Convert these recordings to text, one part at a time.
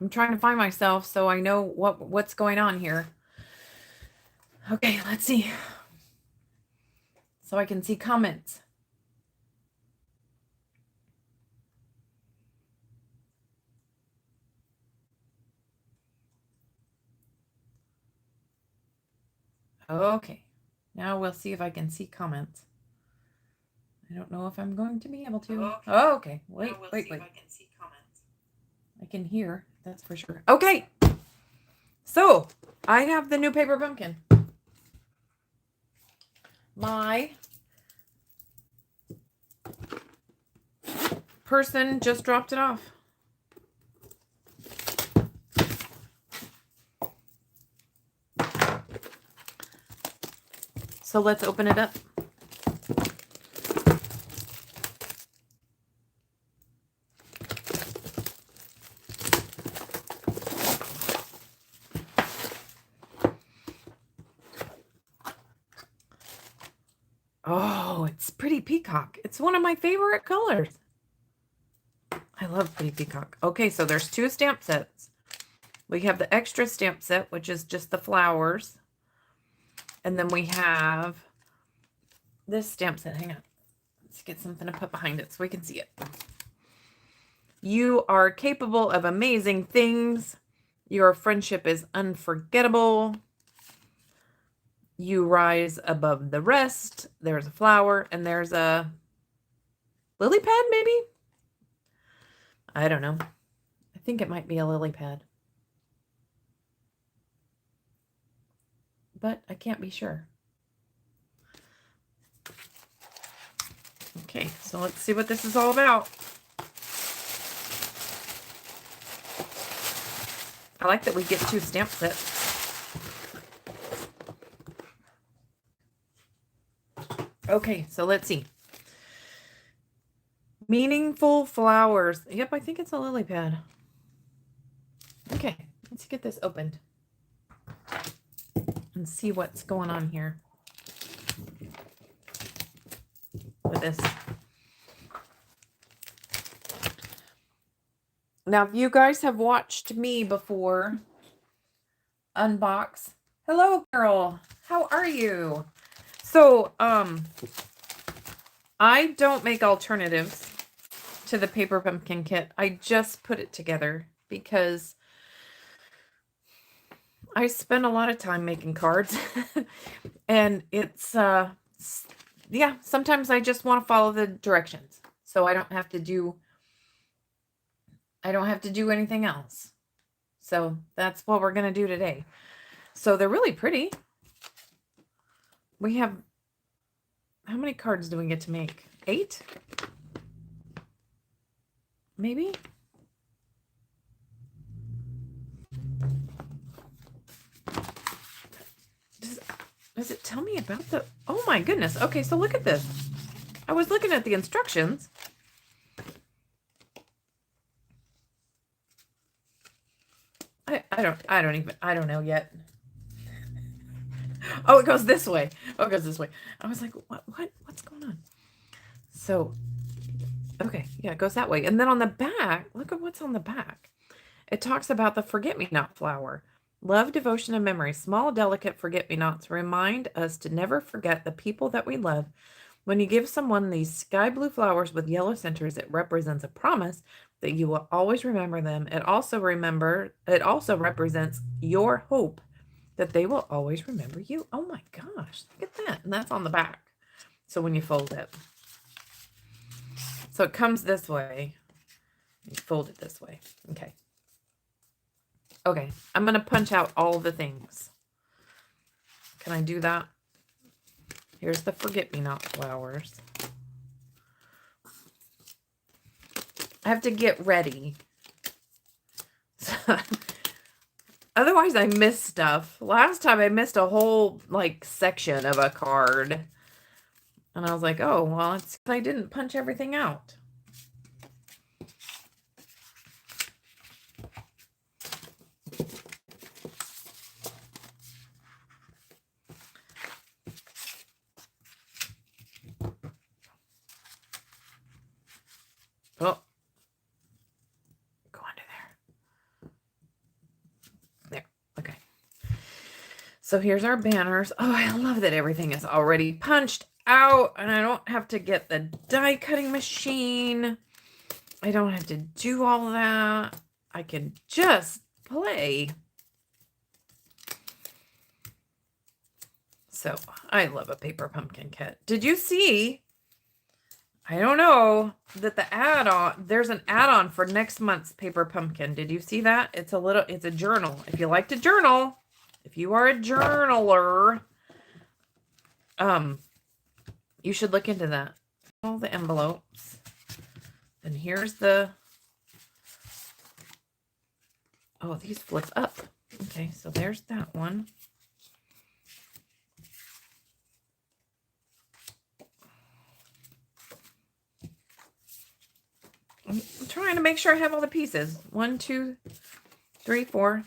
I'm trying to find myself so I know what's going on here. Okay, let's see. So I can see comments. Okay. Now we'll see if I can see comments. I don't know if I'm going to be able to. Okay. Oh, okay. Wait. If I can see comments. I can hear, that's for sure. Okay. So I have the new paper pumpkin. My person just dropped it off. So let's open it up. Oh, it's Pretty Peacock. It's one of my favorite colors. I love Pretty Peacock. Okay, so there's 2 stamp sets. We have the extra stamp set, which is just the flowers. And then we have this stamp set. Hang on. Let's get something to put behind it so we can see it. You are capable of amazing things. Your friendship is unforgettable. You rise above the rest. There's a flower and there's a lily pad, maybe? I don't know. I think it might be a lily pad. But I can't be sure. Okay, so let's see what this is all about. I like that we get 2 stamp sets. Okay, so let's see. Meaningful flowers. Yep, I think it's a lily pad. Okay, let's get this opened and see what's going on here with this. Now, if you guys have watched me before unbox. Hello, girl. How are you? So, I don't make alternatives to the paper pumpkin kit. I just put it together because I spend a lot of time making cards and it's yeah, sometimes I just want to follow the directions. So I don't have to do anything else. So that's what we're going to do today. So they're really pretty. We have, how many cards do we get to make? 8? Maybe? Does it tell me about the... Oh my goodness. Okay, so look at this. I was looking at the instructions. I don't know yet. Oh, it goes this way. Oh, it goes this way. I was like, what's going on? So, okay, yeah, it goes that way. And then on the back, look at what's on the back. It talks about the forget-me-not flower. Love, devotion, and memory. Small, delicate forget-me-nots remind us to never forget the people that we love. When you give someone these sky blue flowers with yellow centers, it represents a promise that you will always remember them. It also represents your hope that they will always remember you. Oh my gosh, look at that. And that's on the back. So when you fold it. So it comes this way. You fold it this way. Okay. Okay, I'm going to punch out all the things. Can I do that? Here's the forget-me-not flowers. I have to get ready. Otherwise, I miss stuff. Last time, I missed a whole, like, section of a card. And I was like, oh, well, it's because I didn't punch everything out. Oh. Go under there. So here's our banners. Oh, I love that everything is already punched out and I don't have to get the die cutting machine. I don't have to do all that. I can just play. So I love a paper pumpkin kit. Did you see? I don't know that the add-on, there's an add-on for next month's paper pumpkin. Did you see that? It's a journal. If you like to journal, if you are a journaler, you should look into that. All the envelopes. And here's the, oh, these flip up. Okay, so there's that one. I'm trying to make sure I have all the pieces. 1, 2, 3, 4.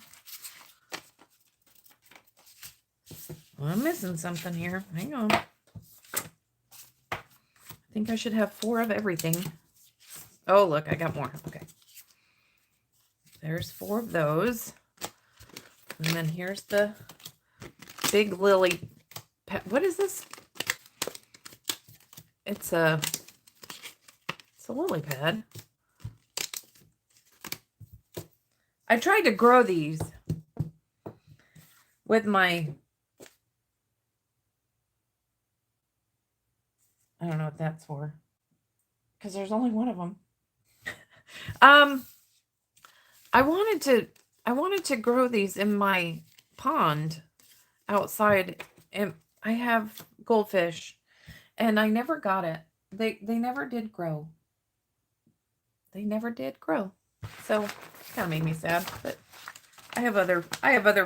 Well, I'm missing something here. Hang on. I think I should have 4 of everything. Oh, look, I got more. Okay. There's 4 of those. And then here's the big lily. What is this? It's a lily pad. I tried to grow these with my, I don't know what that's for, because there's only one of them. I wanted to grow these in my pond outside, and I have goldfish, and I never got it. They never did grow. They never did grow. So kind of made me sad, but I have other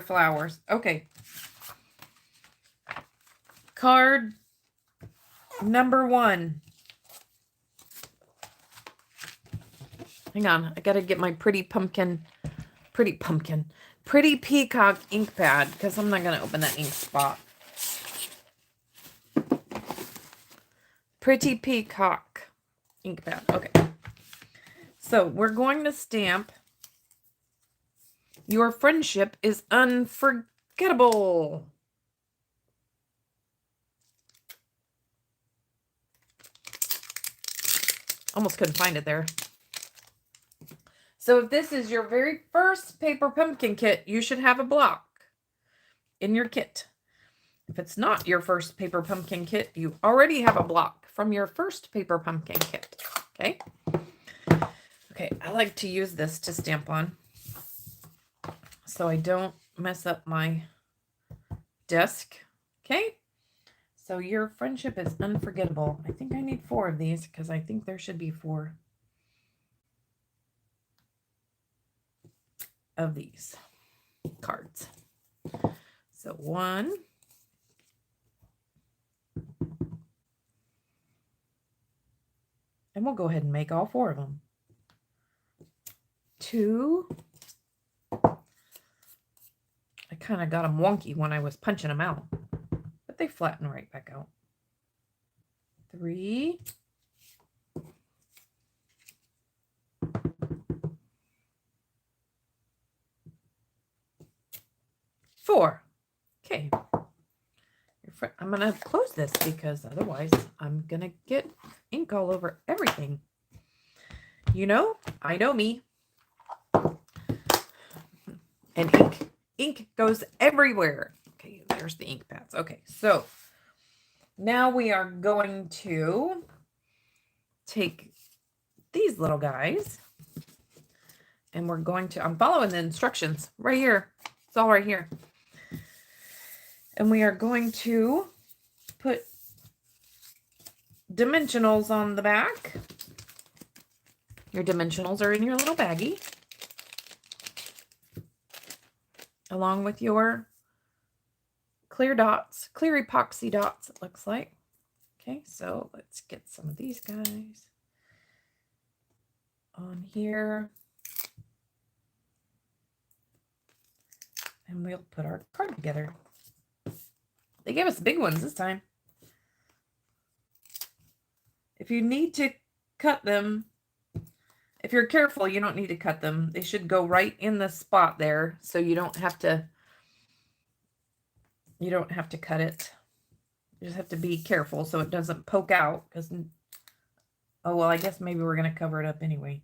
flowers. Okay. Card number 1. Hang on, I gotta get my pretty peacock ink pad, because I'm not gonna open that ink spot. Pretty peacock ink pad. Okay. So we're going to stamp "Your friendship is unforgettable." Almost couldn't find it there. So if this is your very first paper pumpkin kit, you should have a block in your kit. If it's not your first paper pumpkin kit, you already have a block from your first paper pumpkin kit. Okay? Okay, I like to use this to stamp on so I don't mess up my desk. Okay? So your friendship is unforgettable. I think I need 4 of these because I think there should be 4 of these cards. So 1, and we'll go ahead and make all 4 of them. 2. I kind of got them wonky when I was punching them out, but they flatten right back out. 3. 4. Okay. I'm going to close this because otherwise I'm going to get ink all over everything. You know, I know me. And ink goes everywhere. Okay, there's the ink pads. Okay, so now we are going to take these little guys and we're going to, I'm following the instructions right here. It's all right here. And we are going to put dimensionals on the back. Your dimensionals are in your little baggie, along with your clear dots, clear epoxy dots, it looks like. Okay, so let's get some of these guys on here. And we'll put our card together. They gave us big ones this time. If you need to cut them, if you're careful, you don't need to cut them. They should go right in the spot there so you don't have to You don't have to cut it. You just have to be careful so it doesn't poke out. Because, oh, well, I guess maybe we're going to cover it up anyway.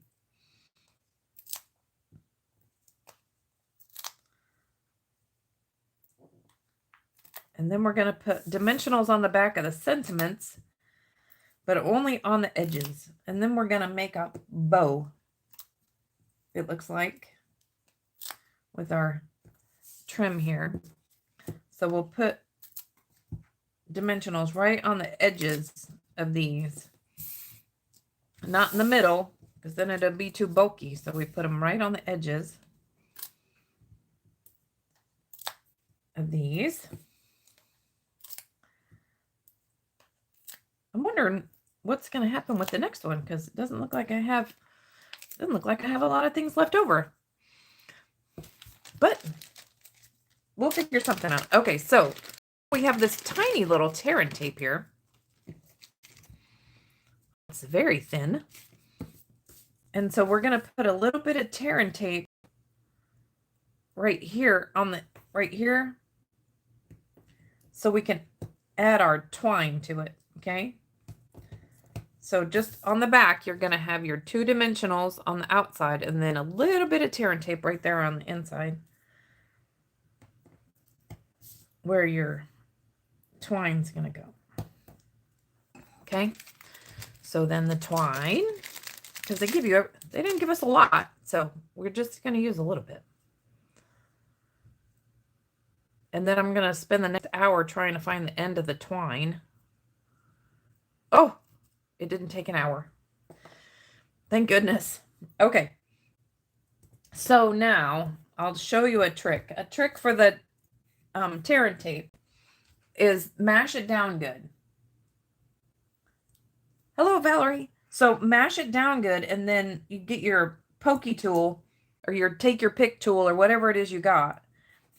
And then we're going to put dimensionals on the back of the sentiments, but only on the edges. And then we're going to make a bow, it looks like, with our trim here. So we'll put dimensionals right on the edges of these. Not in the middle, because then it'll be too bulky. So we put them right on the edges of these. I'm wondering what's going to happen with the next one, because it doesn't look like I have a lot of things left over. But we'll figure something out. Okay, so we have this tiny little tear and tape here. It's very thin. And so we're going to put a little bit of tear and tape right here right here, so we can add our twine to it. Okay. So just on the back, you're going to have your 2 dimensionals on the outside and then a little bit of tear and tape right there on the inside where your twine's going to go. Okay. So then the twine, because they didn't give us a lot. So we're just going to use a little bit. And then I'm going to spend the next hour trying to find the end of the twine. Oh, it didn't take an hour. Thank goodness. Okay. So now I'll show you a trick. A trick for the tear and tape is mash it down good. Hello, Valerie. So mash it down good, and then you get your pokey tool or take your pick tool or whatever it is you got,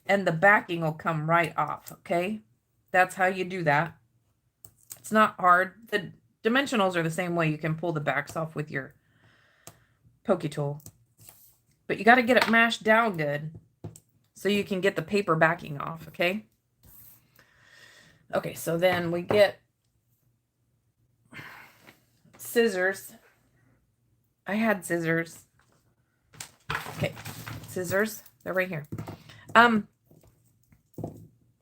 and the backing will come right off. Okay. That's how you do that. It's not hard. The dimensionals are the same way. You can pull the backs off with your pokey tool. But you got to get it mashed down good so you can get the paper backing off, okay? Okay, so then we get scissors. I had scissors. Okay, scissors. They're right here.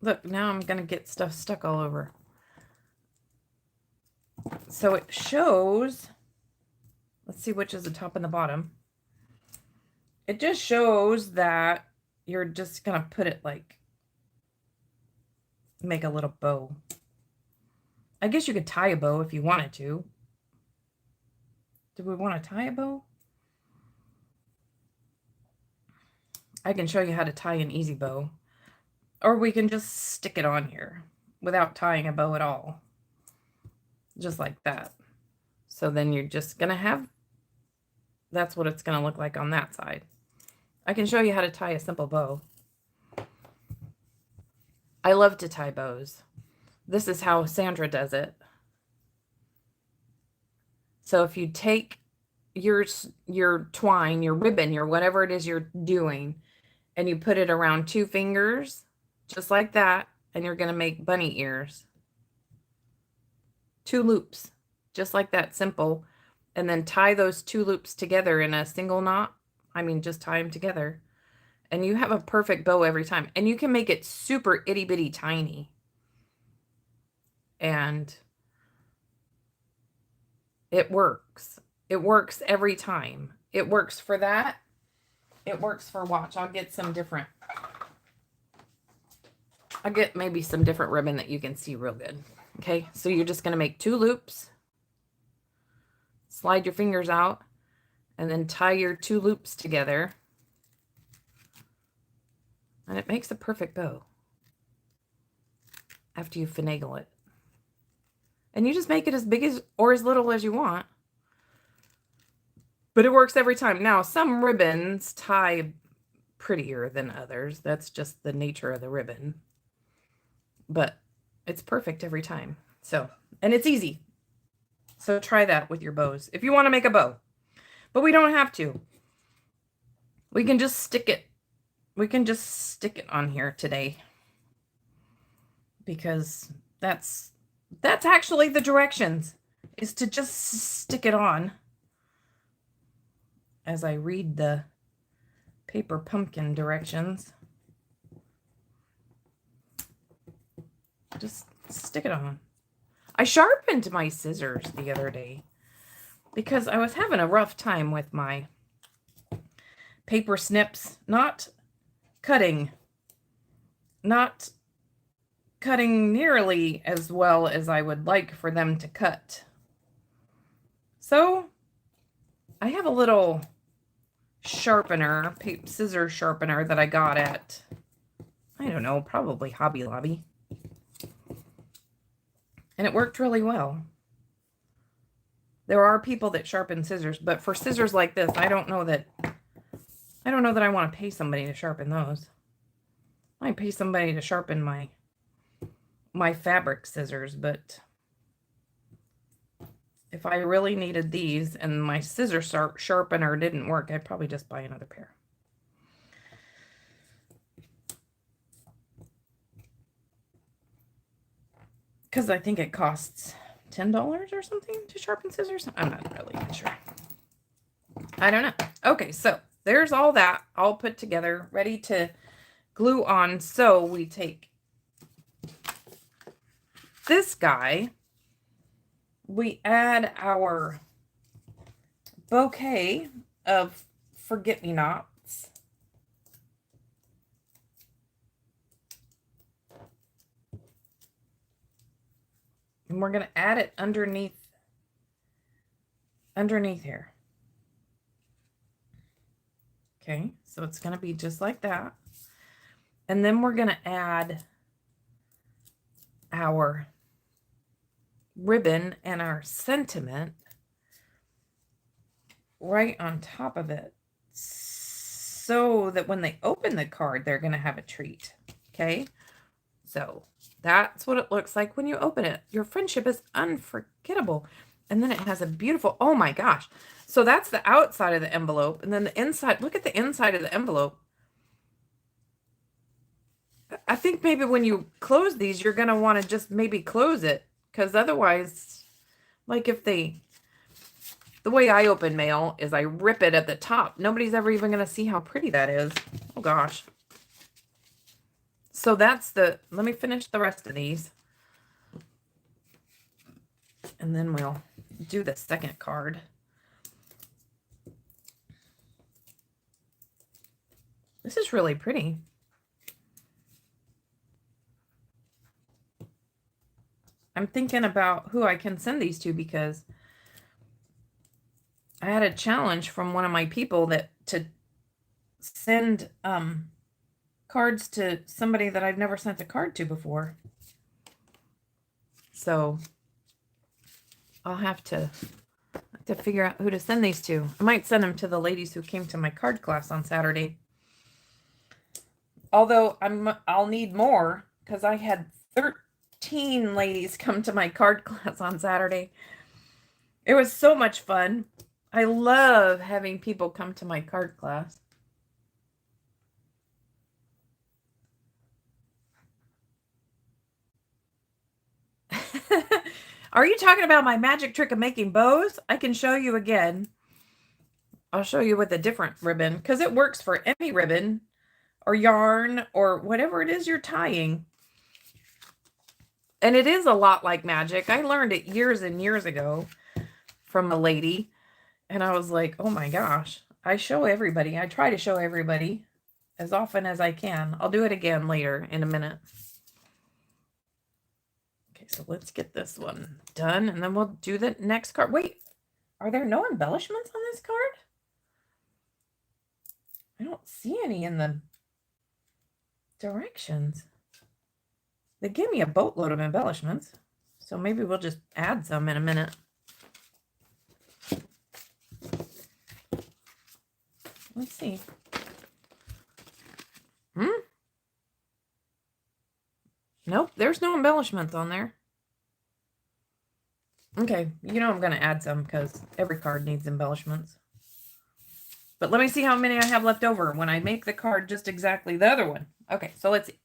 Look, now I'm going to get stuff stuck all over. So it shows, let's see which is the top and the bottom. It just shows that you're just going to put it like, make a little bow. I guess you could tie a bow if you wanted to. Do we want to tie a bow? I can show you how to tie an easy bow. Or we can just stick it on here without tying a bow at all. Just like that. So then you're just going to have, that's what it's going to look like on that side. I can show you how to tie a simple bow. I love to tie bows. This is how Sandra does it. So if you take your twine, your ribbon, your whatever it is you're doing, and you put it around 2 fingers, just like that, and you're going to make bunny ears. 2 loops, just like that, simple. And then tie those 2 loops together in a single knot. I mean, just tie them together. And you have a perfect bow every time. And you can make it super itty bitty tiny. And it works. It works every time. It works for that. It works for, watch, I'll get maybe some different ribbon that you can see real good. Okay, so you're just going to make 2 loops, slide your fingers out, and then tie your 2 loops together. And it makes a perfect bow after you finagle it. And you just make it as big as or as little as you want. But it works every time. Now, some ribbons tie prettier than others. That's just the nature of the ribbon. But it's perfect every time. So, and it's easy. So try that with your bows if you want to make a bow. But we don't have to. We can just stick it. We can just stick it on here today. because that's actually the directions, is to just stick it on. As I read the paper pumpkin directions, just stick it on. I sharpened my scissors the other day because I was having a rough time with my paper snips not cutting nearly as well as I would like for them to cut. So I have a little sharpener, scissor sharpener that I got at, I don't know, probably Hobby Lobby. And it worked really well. There are people that sharpen scissors, but for scissors like this, I don't know that I want to pay somebody to sharpen those. I might pay somebody to sharpen my fabric scissors, but if I really needed these and my scissor sharpener didn't work, I'd probably just buy another pair. Because I think it costs $10 or something to sharpen scissors. I'm not really sure. I don't know. Okay, so there's all that all put together, ready to glue on. So we take this guy, we add our bouquet of forget-me-nots. And we're going to add it underneath here. Okay, so it's going to be just like that. And then we're going to add our ribbon and our sentiment right on top of it, so that when they open the card, they're going to have a treat. Okay, so that's what it looks like when you open it. Your friendship is unforgettable. And then it has a beautiful, oh my gosh. So that's the outside of the envelope. And then the inside, look at the inside of the envelope. I think maybe when you close these, you're going to want to just maybe close it. Because otherwise, like if the way I open mail is I rip it at the top. Nobody's ever even going to see how pretty that is. Oh gosh. So that's let me finish the rest of these. And then we'll do the second card. This is really pretty. I'm thinking about who I can send these to, because I had a challenge from one of my people to send cards to somebody that I've never sent a card to before. So I'll have to figure out who to send these to. I might send them to the ladies who came to my card class on Saturday. Although I'll need more, because I had 13 ladies come to my card class on Saturday. It was so much fun. I love having people come to my card class. Are you talking about my magic trick of making bows? I can show you again. I'll show you with a different ribbon, because it works for any ribbon or yarn or whatever it is you're tying. And it is a lot like magic. I learned it years and years ago from a lady. And I was like, oh my gosh. I show everybody. I try to show everybody as often as I can. I'll do it again later in a minute. Okay, so let's get this one done. And then we'll do the next card. Wait, are there no embellishments on this card? I don't see any in the directions. They give me a boatload of embellishments. So maybe we'll just add some in a minute. Let's see. Nope, there's no embellishments on there. Okay, you know I'm going to add some because every card needs embellishments. But let me see how many I have left over when I make the card just exactly the other one. Okay, so let's see.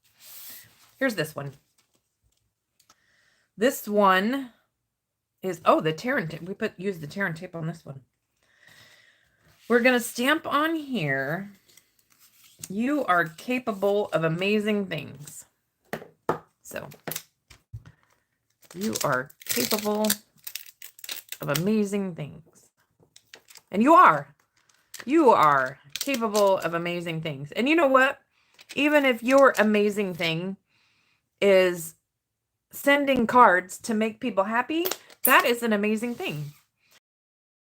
Here's this one. This one is, oh, the tear and tape. We use the tear and tape on this one. We're going to stamp on here, you are capable of amazing things. So, you are capable of amazing things. And you are. You are capable of amazing things. And you know what? Even if your amazing thing is sending cards to make people happy, that is an amazing thing.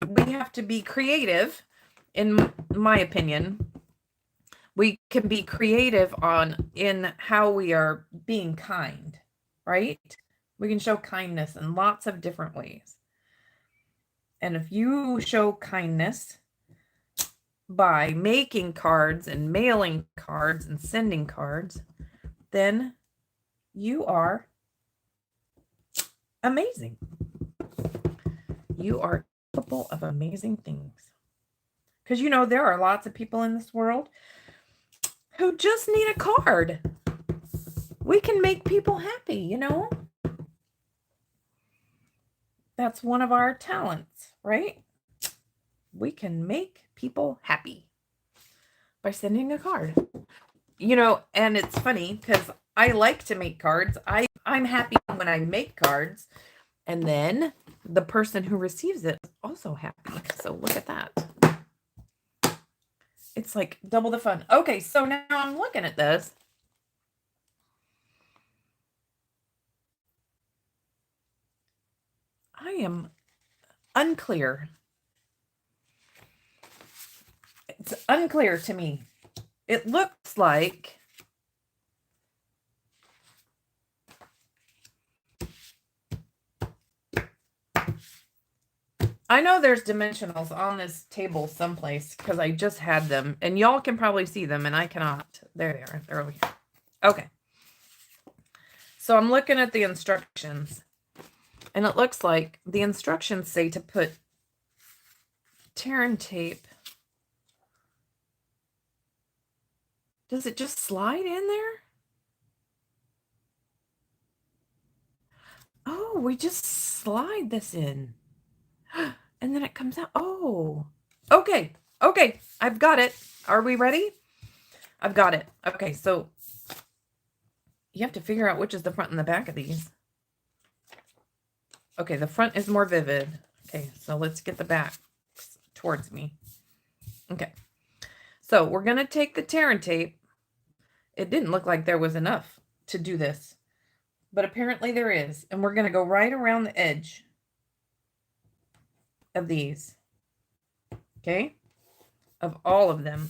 We have to be creative, in my opinion. We can be creative in how we are being kind, right? We can show kindness in lots of different ways. And if you show kindness by making cards and mailing cards and sending cards, then you are amazing. You are capable of amazing things. Because, you know, there are lots of people in this world who just need a card. We can make people happy, you know? That's one of our talents, right? We can make people happy by sending a card. You know, and it's funny because I like to make cards. I'm happy when I make cards. And then the person who receives it is also happy. So look at that. It's like double the fun. Okay, so now I'm looking at this. I am unclear. It's unclear to me. It looks like I know there's dimensionals on this table someplace because I just had them and y'all can probably see them and I cannot. There they are. They're over here. Okay. So I'm looking at the instructions and it looks like the instructions say to put tear and tape. Does it just slide in there? Oh, we just slide this in. And then it comes out. Oh, okay. Okay. I've got it. Are we ready? I've got it. Okay. So you have to figure out which is the front and the back of these. Okay. The front is more vivid. Okay. So let's get the back towards me. Okay. So we're going to take the tear and tape. It didn't look like there was enough to do this, but apparently there is. And we're going to go right around the edge of these. Okay. Of all of them.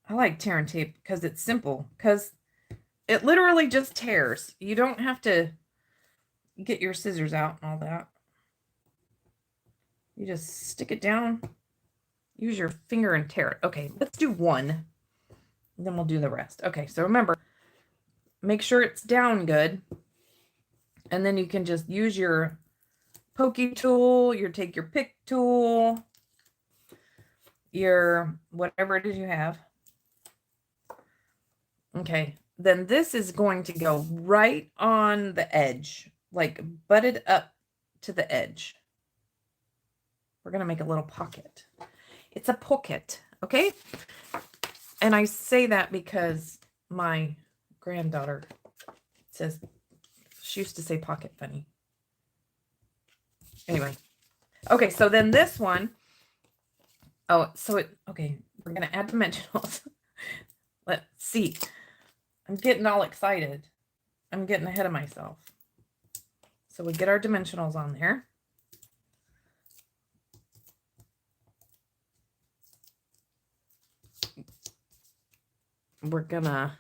I like tear and tape because it's simple, because it literally just tears. You don't have to get your scissors out and all that. You just stick it down, use your finger and tear it. Okay, let's do one. Then we'll do the rest. Okay, so remember, make sure it's down good. And then you can just use your pokey tool, take your pick tool, your whatever it is you have. Okay, then this is going to go right on the edge, like butted up to the edge. We're going to make a little pocket. It's a pocket, okay? And I say that because my granddaughter says, she used to say pocket funny. Anyway. Okay, so then this one, okay, we're going to add dimensionals. Let's see. I'm getting all excited. I'm getting ahead of myself. So we get our dimensionals on there. We're gonna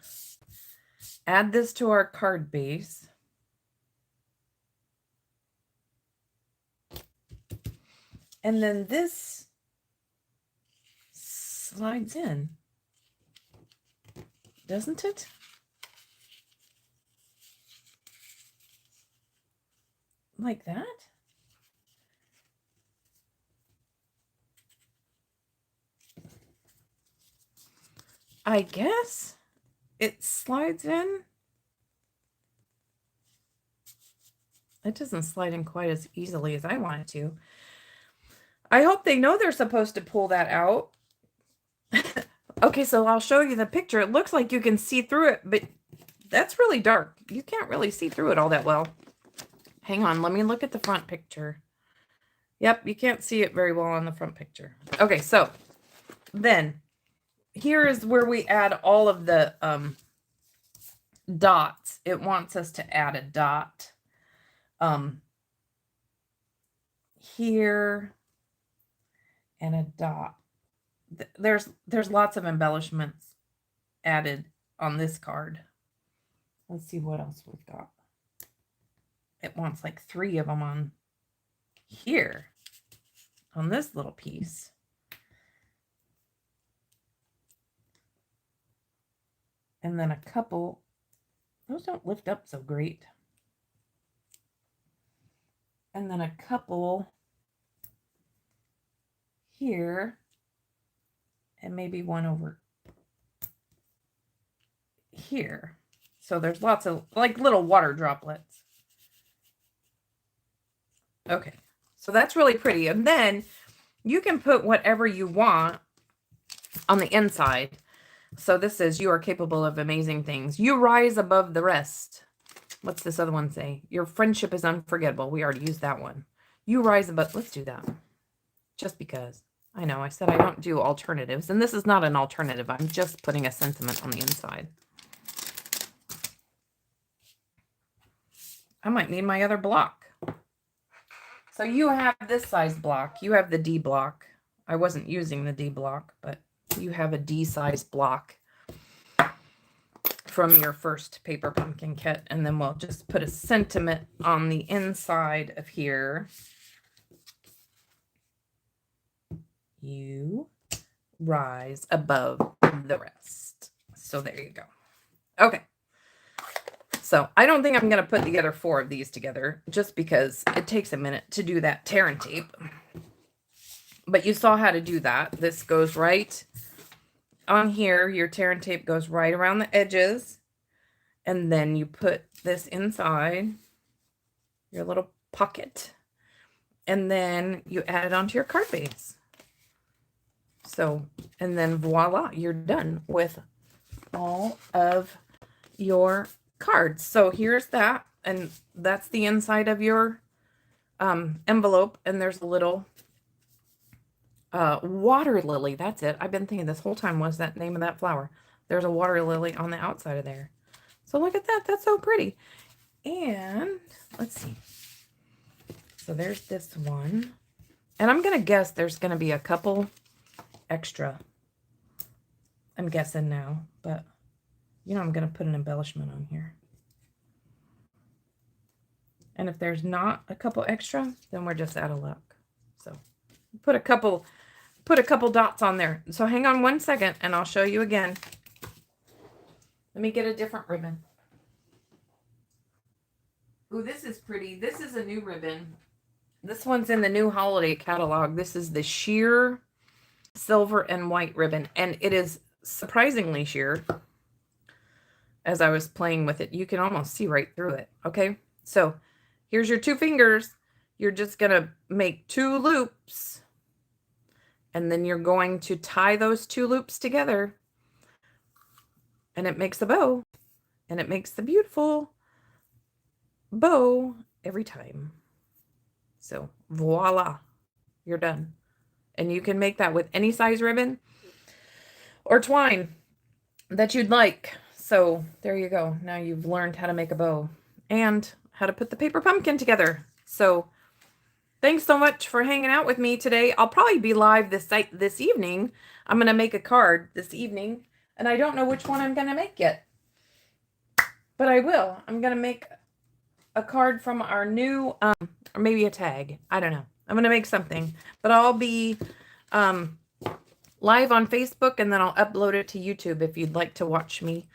add this to our card base. And then this slides in, doesn't it? Like that? I guess it slides in. It doesn't slide in quite as easily as I want it to. I hope they know they're supposed to pull that out. Okay, so I'll show you the picture. It looks like you can see through it, but that's really dark. You can't really see through it all that well. Hang on, let me look at the front picture. Yep, you can't see it very well on the front picture. Okay, so then here is where we add all of the dots. It wants us to add a dot here and a dot. There's lots of embellishments added on this card. Let's see what else we've got. It wants like 3 of them on here on this little piece. And then a couple, those don't lift up so great. And then a couple here, and maybe one over here. So there's lots of like little water droplets. Okay, so that's really pretty. And then you can put whatever you want on the inside. So this is, you are capable of amazing things. You rise above the rest. What's this other one say? Your friendship is unforgettable. We already used that one. You rise above. Let's do that. Just because. I know I said I don't do alternatives. And this is not an alternative. I'm just putting a sentiment on the inside. I might need my other block. So you have this size block. You have the D block. I wasn't using the D block, but you have a D size block from your first paper pumpkin kit. And then we'll just put a sentiment on the inside of here. You rise above the rest. So there you go. Okay. So I don't think I'm going to put together 4 of these together just because it takes a minute to do that tear and tape. But you saw how to do that. This goes right on here. Your tear and tape goes right around the edges. And then you put this inside your little pocket. And then you add it onto your card base. So, and then voila, you're done with all of your cards. So here's that. And that's the inside of your envelope. And there's a little water lily. That's it. I've been thinking this whole time, was that name of that flower. There's a water lily on the outside of there. So look at that. That's so pretty. And let's see. So there's this one. And I'm going to guess there's going to be a couple extra. I'm guessing now, but you know, I'm going to put an embellishment on here. And if there's not a couple extra, then we're just out of luck. So put a couple dots on there. So hang on one second and I'll show you again. Let me get a different ribbon. Ooh, this is pretty. This is a new ribbon. This one's in the new holiday catalog. This is the sheer silver and white ribbon. And it is surprisingly sheer. As I was playing with it, you can almost see right through it. Okay, so here's your 2 fingers. You're just going to make 2 loops. And then you're going to tie those 2 loops together. And it makes a bow. And it makes the beautiful bow every time. So voila, you're done. And you can make that with any size ribbon or twine that you'd like. So there you go. Now you've learned how to make a bow and how to put the paper pumpkin together. So thanks so much for hanging out with me today. I'll probably be live this evening. I'm going to make a card this evening, and I don't know which one I'm going to make yet, but I will. I'm going to make a card from our new, or maybe a tag. I don't know. I'm going to make something, but I'll be live on Facebook, and then I'll upload it to YouTube if you'd like to watch me